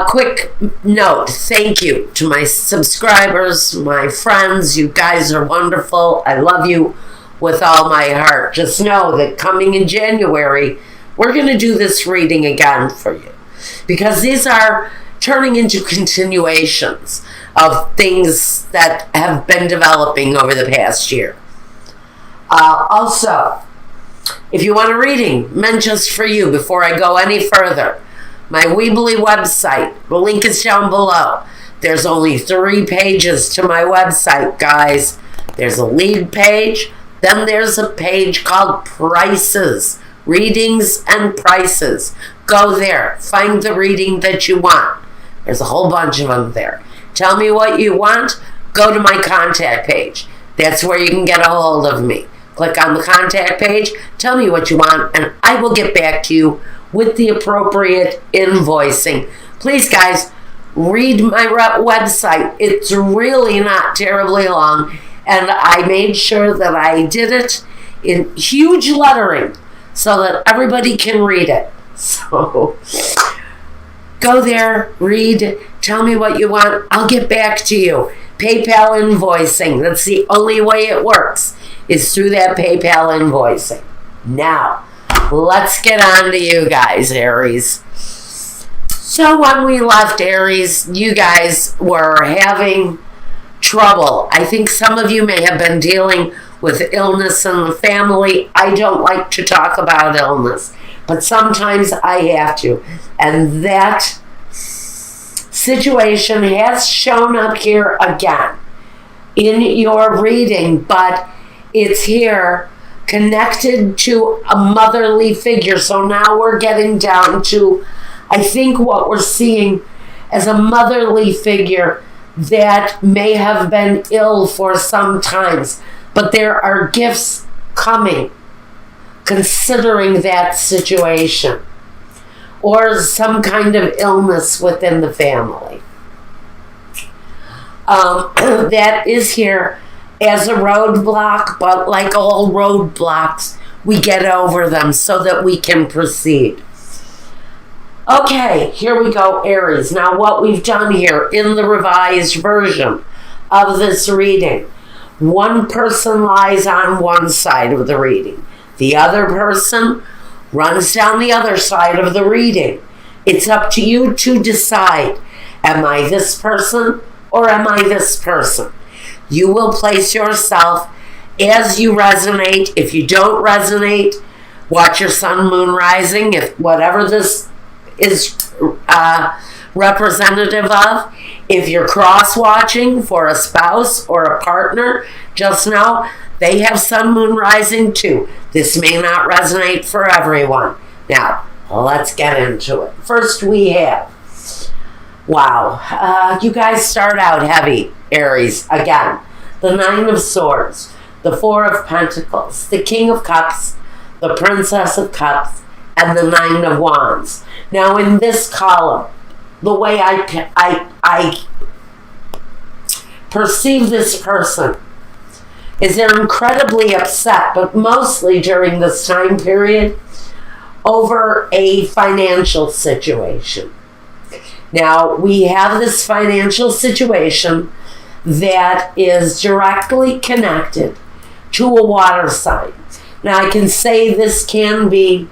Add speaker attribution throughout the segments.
Speaker 1: Quick note, thank you to my subscribers, my friends. You guys are wonderful. I love you with all my heart. Just know that coming in January, we're going to do this reading again for you, because these are turning into continuations of things that have been developing over the past year. Also, if you want a reading meant just for you, before I go any further, my Weebly website, the link is down below. There's only 3 pages to my website, guys. There's a lead page, then there's a page called Prices, Readings and Prices. Go there, find the reading that you want. There's a whole bunch of them there. Tell me what you want, go to my contact page. That's where you can get a hold of me. Click on the contact page, tell me what you want, and I will get back to you with the appropriate invoicing. Please, guys, read my website. It's really not terribly long, and I made sure that I did it in huge lettering so that everybody can read it. So go there, read, tell me what you want. I'll get back to you. PayPal invoicing. That's the only way it works, is through that PayPal invoicing. Now, let's get on to you guys, Aries. So when we left Aries, you guys were having trouble. I think some of you may have been dealing with illness in the family. I don't like to talk about illness, but sometimes I have to. And that situation has shown up here again in your reading, but it's here connected to a motherly figure. So now we're getting down to, I think, what we're seeing as a motherly figure that may have been ill for some times, but there are gifts coming considering that situation, or some kind of illness within the family. That is here as a roadblock, but like all roadblocks, we get over them so that we can proceed. Okay, here we go, Aries. Now, what we've done here in the revised version of this reading, one person lies on one side of the reading. The other person runs down the other side of the reading. It's up to you to decide, am I this person or am I this person? You will place yourself as you resonate. If you don't resonate, watch your sun, moon, rising. If whatever this is representative of, if you're cross-watching for a spouse or a partner, just know they have sun, moon, rising too. This may not resonate for everyone. Now, let's get into it. First we have, wow, you guys start out heavy, Aries. Again, the 9 of Swords, the 4 of Pentacles, the King of Cups, the Princess of Cups, and the 9 of Wands. Now, in this column, the way I perceive this person is they're incredibly upset, but mostly during this time period, over a financial situation. Now, we have this financial situation that is directly connected to a water sign. Now, I can say this can be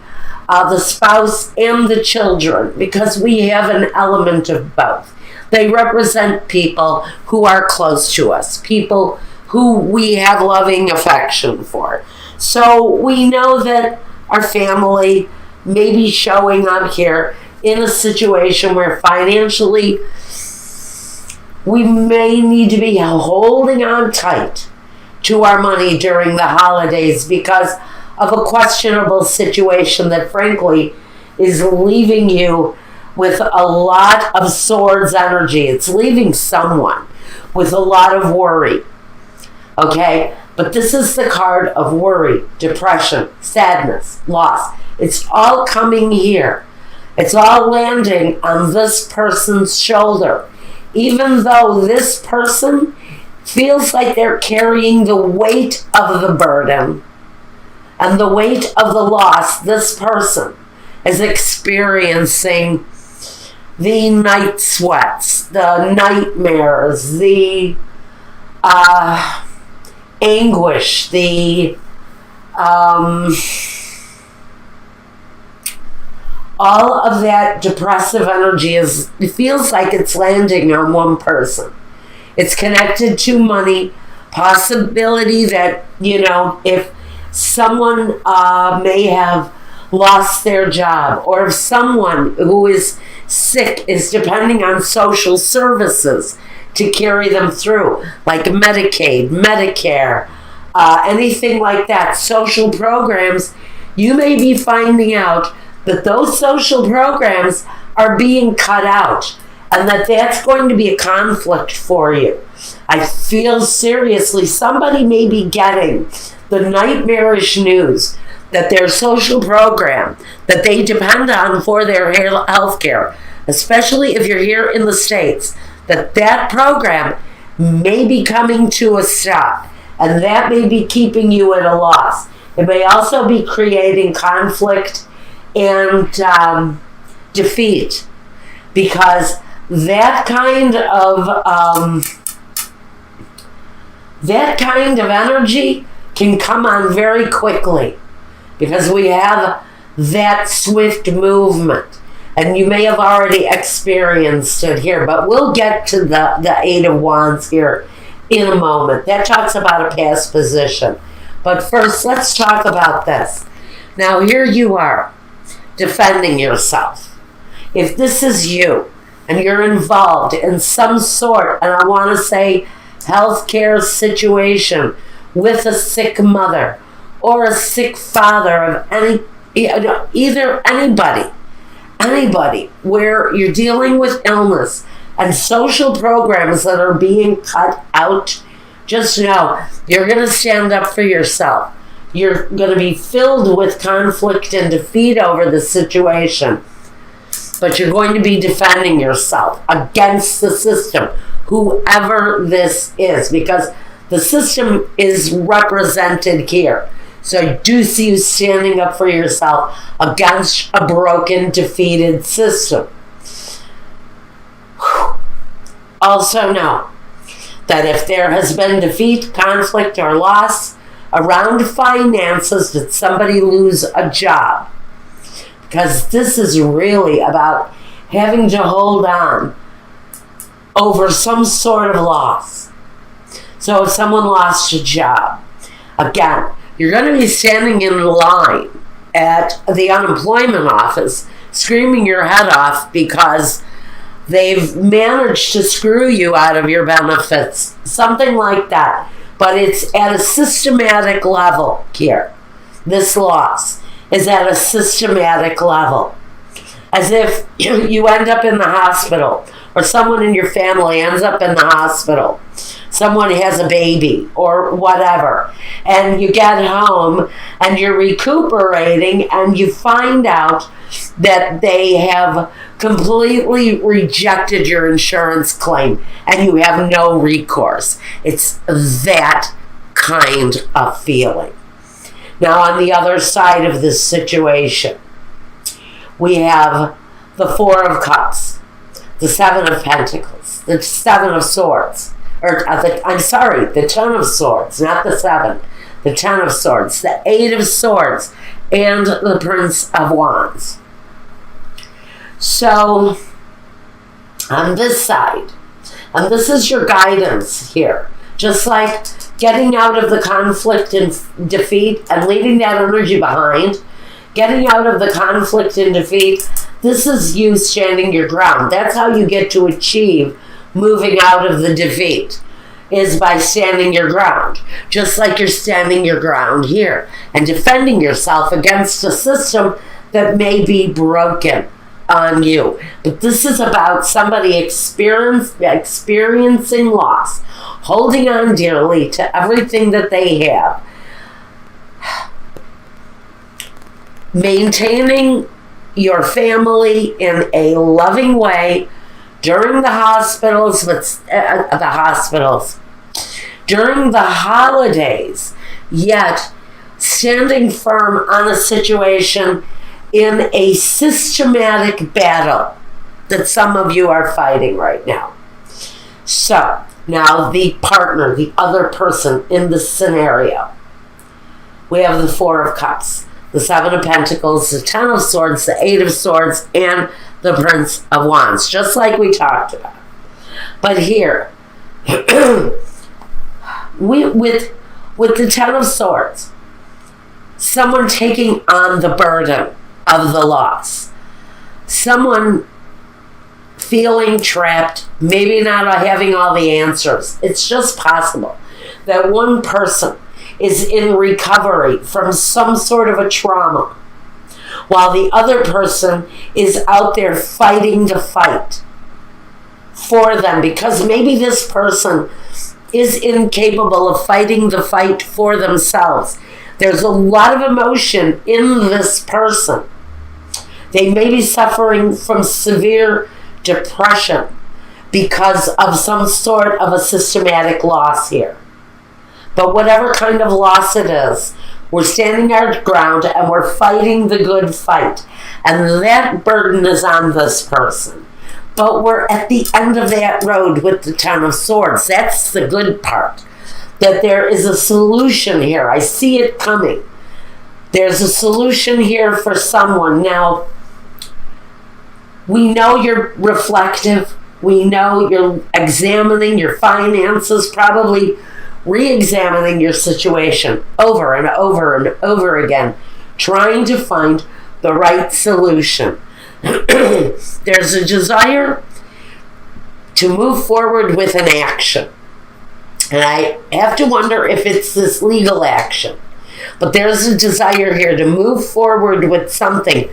Speaker 1: the spouse and the children, because we have an element of both. They represent people who are close to us, people who we have loving affection for. So we know that our family may be showing up here in a situation where financially we may need to be holding on tight to our money during the holidays because of a questionable situation that frankly is leaving you with a lot of swords energy. It's leaving someone with a lot of worry. Okay? But this is the card of worry, depression, sadness, loss. It's all coming here. It's all landing on this person's shoulder. Even though this person feels like they're carrying the weight of the burden and the weight of the loss, this person is experiencing the night sweats, the nightmares, the anguish, the all of that depressive energy it feels like it's landing on one person. It's connected to money, possibility that, if someone may have lost their job, or if someone who is sick is depending on social services to carry them through, like Medicaid, Medicare, anything like that, social programs, you may be finding out that those social programs are being cut out, and that's going to be a conflict for you. I feel seriously somebody may be getting the nightmarish news that their social program that they depend on for their health care, especially if you're here in the States, that program may be coming to a stop, and that may be keeping you at a loss. It may also be creating conflict and defeat, because that kind of energy can come on very quickly, because we have that swift movement, and you may have already experienced it here, but we'll get to the Eight of Wands here in a moment. That talks about a past position. But first, let's talk about this. Now, here you are, defending yourself. If this is you, and you're involved in some sort, and I want to say healthcare situation with a sick mother or a sick father of either anybody where you're dealing with illness and social programs that are being cut out, just know you're going to stand up for yourself. You're going to be filled with conflict and defeat over the situation, but you're going to be defending yourself against the system, whoever this is, because the system is represented here. So I do see you standing up for yourself against a broken, defeated system. Also know that if there has been defeat, conflict, or loss around finances, did somebody lose a job? Because this is really about having to hold on over some sort of loss. So if someone lost a job, again, you're going to be standing in line at the unemployment office screaming your head off because they've managed to screw you out of your benefits. Something like that. But it's at a systematic level here. This loss is at a systematic level. As if you end up in the hospital, or someone in your family ends up in the hospital. Someone has a baby or whatever, and you get home and you're recuperating and you find out that they have completely rejected your insurance claim and you have no recourse. It's that kind of feeling. Now, on the other side of this situation, we have the Four of Cups, the Seven of Pentacles, the Seven of Swords, the Ten of Swords, not the Seven, the Ten of Swords, the Eight of Swords, and the Prince of Wands. So, on this side, and this is your guidance here, just like getting out of the conflict and defeat and leaving that energy behind, getting out of the conflict and defeat, this is you standing your ground. That's how you get to achieve moving out of the defeat, is by standing your ground. Just like you're standing your ground here and defending yourself against a system that may be broken on you. But this is about somebody experiencing loss, holding on dearly to everything that they have, maintaining your family in a loving way during the hospitals, during the holidays, yet standing firm on a situation in a systematic battle that some of you are fighting right now. So, now the partner, the other person in this scenario. We have the Four of Cups, the Seven of Pentacles, the Ten of Swords, the Eight of Swords, and the Prince of Wands, just like we talked about. But here, with the Ten of Swords, someone taking on the burden of the loss, someone feeling trapped, maybe not having all the answers. It's just possible that one person is in recovery from some sort of a trauma, while the other person is out there fighting the fight for them, because maybe this person is incapable of fighting the fight for themselves. There's a lot of emotion in this person. They may be suffering from severe depression because of some sort of a systematic loss here. But whatever kind of loss it is, we're standing our ground and we're fighting the good fight. And that burden is on this person. But we're at the end of that road with the Ten of Swords. That's the good part. That there is a solution here. I see it coming. There's a solution here for someone. Now, we know you're reflective. We know you're examining your finances, probably re-examining your situation over and over and over again, trying to find the right solution. There's a desire to move forward with an action. And I have to wonder if it's this legal action. But there's a desire here to move forward with something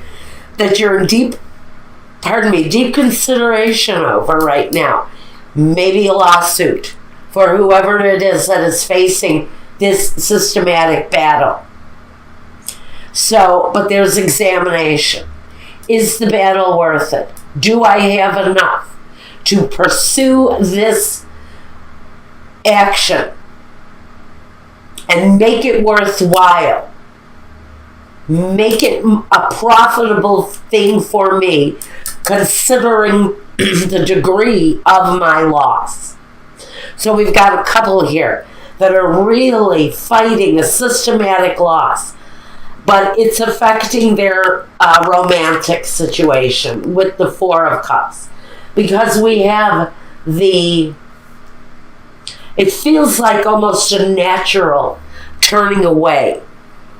Speaker 1: that you're in deep consideration over right now. Maybe a lawsuit for whoever it is that is facing this systematic battle. So, but there's examination. Is the battle worth it? Do I have enough to pursue this action and make it worthwhile? Make it a profitable thing for me, considering the degree of my loss. So we've got a couple here that are really fighting a systematic loss, but it's affecting their romantic situation with the Four of Cups. Because we have it feels like almost a natural turning away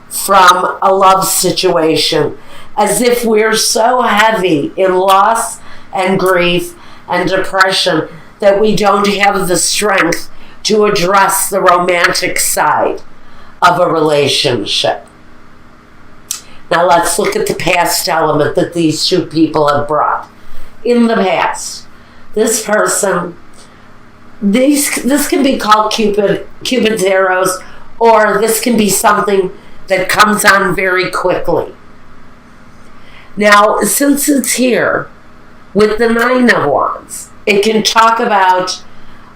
Speaker 1: from a love situation, as if we're so heavy in loss and grief and depression that we don't have the strength to address the romantic side of a relationship. Now let's look at the past element that these two people have brought. In the past, this person, this can be called Cupid's arrows, or this can be something that comes on very quickly. Now, since it's here with the Nine of Wands, it can talk about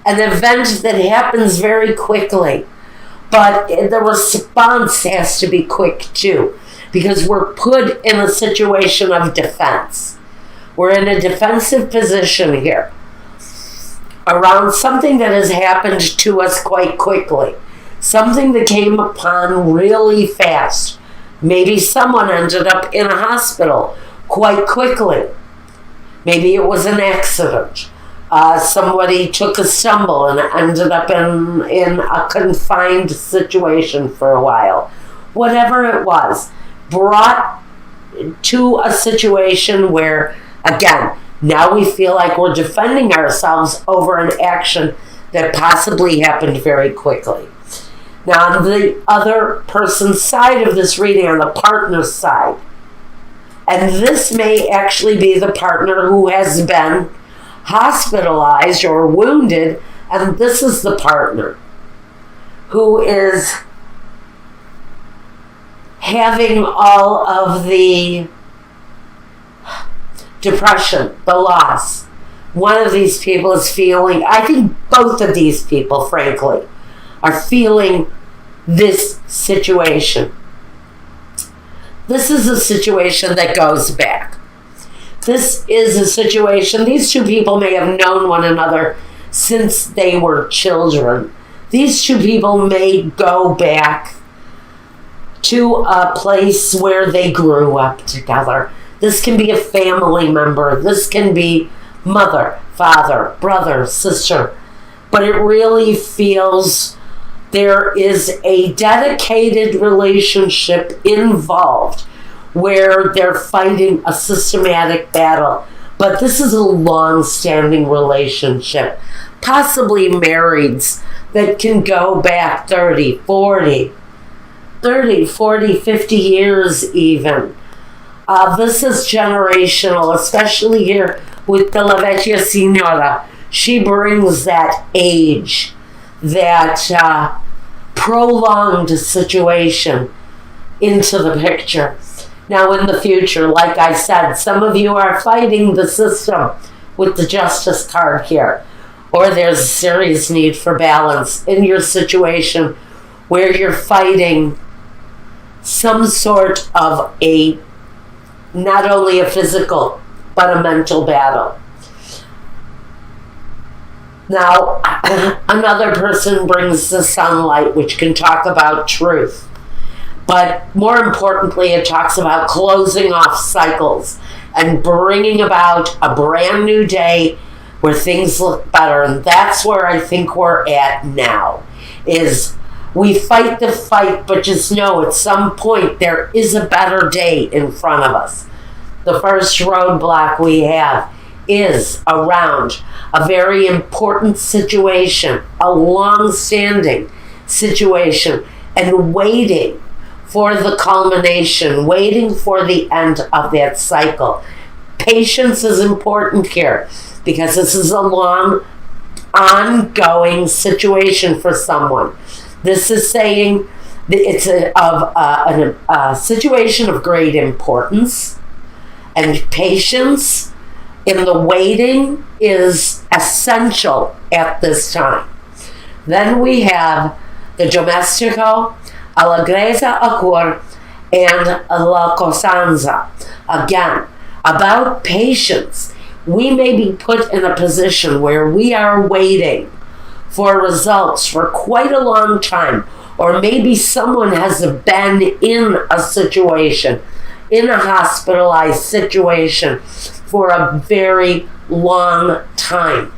Speaker 1: an event that happens very quickly, but the response has to be quick too, because we're put in a situation of defense. We're in a defensive position here around something that has happened to us quite quickly. Something that came upon really fast. Maybe someone ended up in a hospital quite quickly. Maybe it was an accident. Somebody took a stumble and ended up in a confined situation for a while. Whatever it was, brought to a situation where, again, now we feel like we're defending ourselves over an action that possibly happened very quickly. Now, on the other person's side of this reading, on the partner's side, and this may actually be the partner who has been hospitalized or wounded, and this is the partner who is having all of the depression, the loss. One of these people is feeling, I think both of these people, frankly, are feeling this situation. This is a situation that goes back. This is a situation. These two people may have known one another since they were children. These two people may go back to a place where they grew up together. This can be a family member. This can be mother, father, brother, sister. But it really feels there is a dedicated relationship involved where they're fighting a systematic battle. But this is a long-standing relationship, possibly marrieds that can go back 40, 50 years even. This is generational, especially here with the La Vecchia Signora. She brings that age, that prolonged situation into the picture. Now in the future, like I said, some of you are fighting the system with the Justice card here. Or there's a serious need for balance in your situation where you're fighting some sort of not only a physical, but a mental battle. Now, another person brings the sunlight, which can talk about truth. But more importantly, it talks about closing off cycles and bringing about a brand new day where things look better. And that's where I think we're at now, is we fight the fight, but just know at some point there is a better day in front of us. The first roadblock we have is around a very important situation, a long-standing situation, and waiting for the culmination, waiting for the end of that cycle. Patience is important here because this is a long, ongoing situation for someone. This is saying that it's a situation of great importance, and patience in the waiting is essential at this time. Then we have the domestico, allegrezza a cor, and la costanza. Again, about patience. We may be put in a position where we are waiting for results for quite a long time, or maybe someone has been in a situation, in a hospitalized situation for a very long time.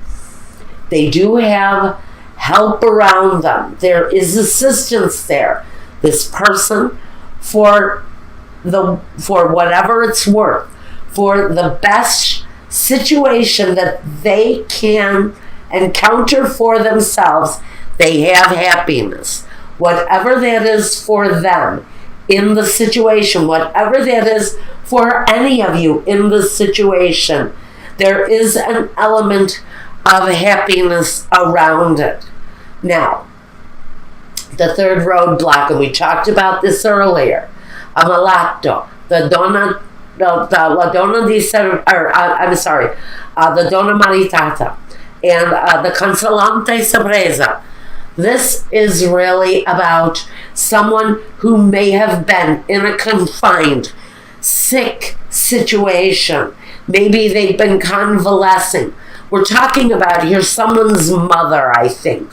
Speaker 1: They do have help around them. There is assistance there. This person, for whatever it's worth, for the best situation that they can encounter for themselves, they have happiness. Whatever that is for them in the situation, whatever that is for any of you in the situation, there is an element of happiness around it. Now, the third roadblock, and we talked about this earlier, Amalato, the donna maritata, and the consolante sorpresa. This is really about someone who may have been in a confined, sick situation. Maybe they've been convalescing. We're talking about here someone's mother, I think,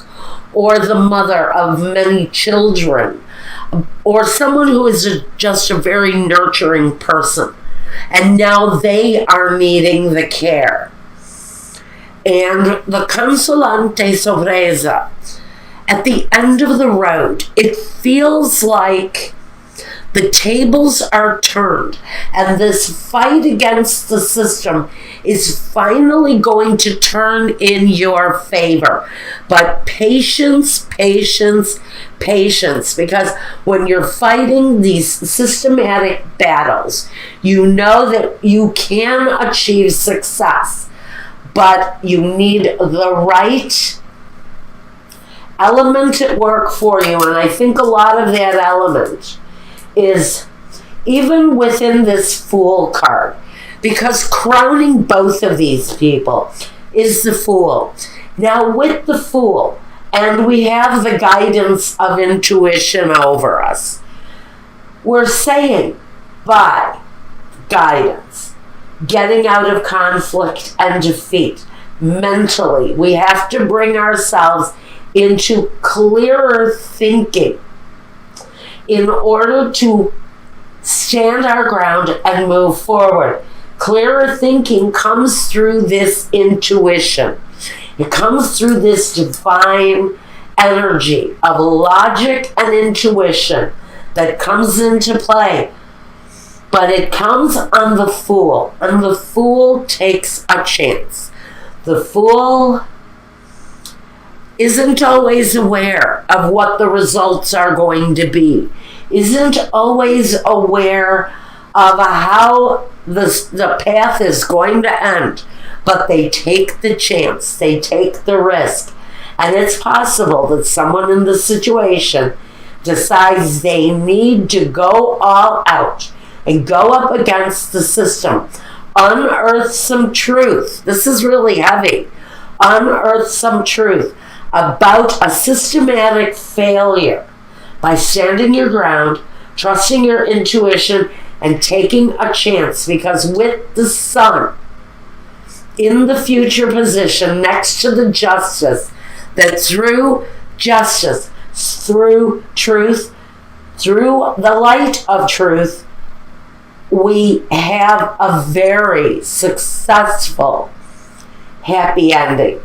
Speaker 1: or the mother of many children, or someone who is just a very nurturing person. And now they are needing the care. And the consolante sorpresa, at the end of the road, it feels like the tables are turned, and this fight against the system is finally going to turn in your favor. But patience, patience, patience, because when you're fighting these systematic battles, you know that you can achieve success, but you need the right element at work for you. And I think a lot of that element is even within this Fool card, because crowning both of these people is the Fool. Now with the Fool, and we have the guidance of intuition over us, we're saying by guidance, getting out of conflict and defeat. Mentally, we have to bring ourselves into clearer thinking in order to stand our ground and move forward. Clearer thinking comes through this intuition. It comes through this divine energy of logic and intuition that comes into play. But it comes on the Fool, and the Fool takes a chance. The Fool isn't always aware of what the results are going to be, isn't always aware of how the path is going to end, but they take the chance, they take the risk. And it's possible that someone in the situation decides they need to go all out and go up against the system, unearth some truth. This is really heavy. Unearth some truth about a systematic failure by standing your ground, trusting your intuition, and taking a chance. Because with the Sun in the future position next to the Justice, that through justice, through truth, through the light of truth, we have a very successful, happy ending.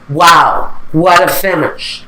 Speaker 1: Wow, what a finish.